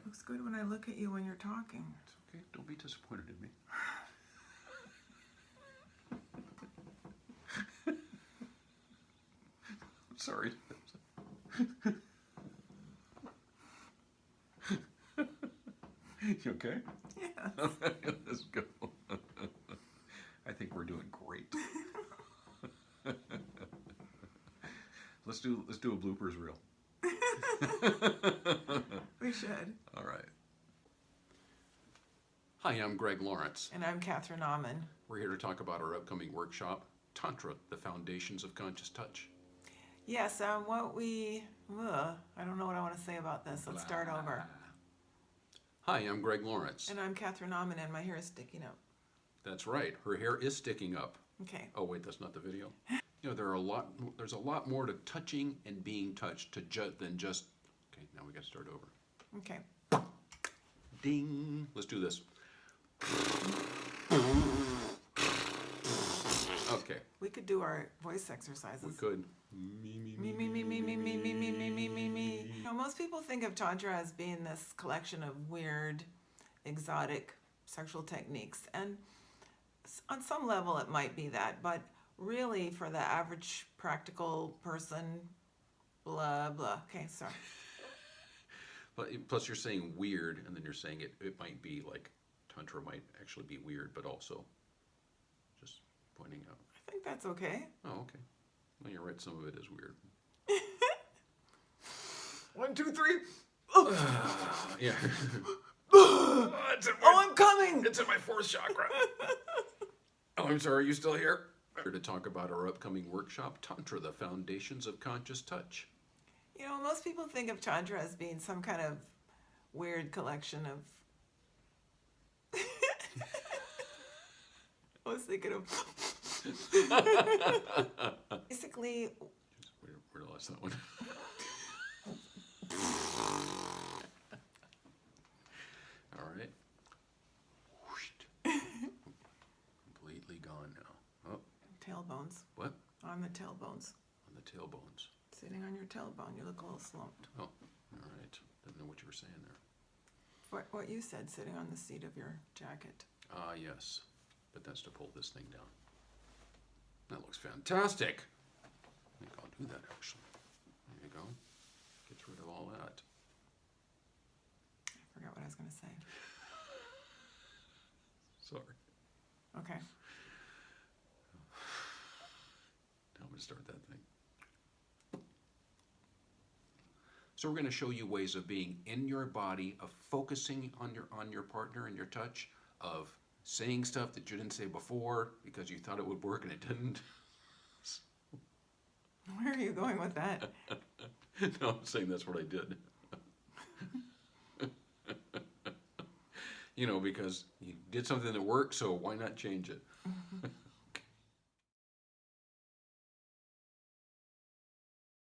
looks good when I look at you when you're talking. It's okay. Don't be disappointed in me. I'm sorry. You okay? Yeah. Let's go. I think we're doing great. Let's do a bloopers reel. We should. All right. Hi, I'm Greg Lawrence. And I'm Catherine Aumann. We're here to talk about our upcoming workshop, Tantra, the Foundations of Conscious Touch. Yes, I don't know what I want to say about this. Let's start over. Hi, I'm Greg Lawrence. And I'm Catherine Aumann, and my hair is sticking up. That's right. Her hair is sticking up. Okay. Oh, wait, that's not the video. You know, there's a lot more to touching and being touched than just, okay, now we got to start over. Okay. Ding. Let's do this. Okay. We could do our voice exercises. We could. Me. You know, most people think of Tantra as being this collection of weird, exotic sexual techniques. And on some level it might be that, but really for the average practical person, blah, blah. Okay, sorry. Plus you're saying weird, and then you're saying it might be like Tantra might actually be weird, but also just pointing out. I think that's okay. Oh, okay. Well, you're right. Some of it is weird. 1, 2, 3. Yeah. I'm coming! It's in my fourth chakra. Oh, I'm sorry. Are you still here? Here to talk about our upcoming workshop, Tantra, the Foundations of Conscious Touch. You know, most people think of Tantra as being some kind of weird collection of... I was thinking of... Basically... Where did I lost that one? All right. Completely gone now. Oh. Tailbones. What? On the tailbones. On the tailbones. Sitting on your tailbone. You look a little slumped. Oh, all right. Didn't know what you were saying there. What you said, sitting on the seat of your jacket. Ah, yes. But that's to pull this thing down. That looks fantastic. I think I'll do that, actually. There you go. Gets rid of all that. I forgot what I was going to say. Sorry. Okay. Now I'm going to start that thing. So we're going to show you ways of being in your body, of focusing on your partner and your touch, of saying stuff that you didn't say before because you thought it would work and it didn't. Where are you going with that? No, I'm saying that's what I did. You know, because you did something that worked, so why not change it?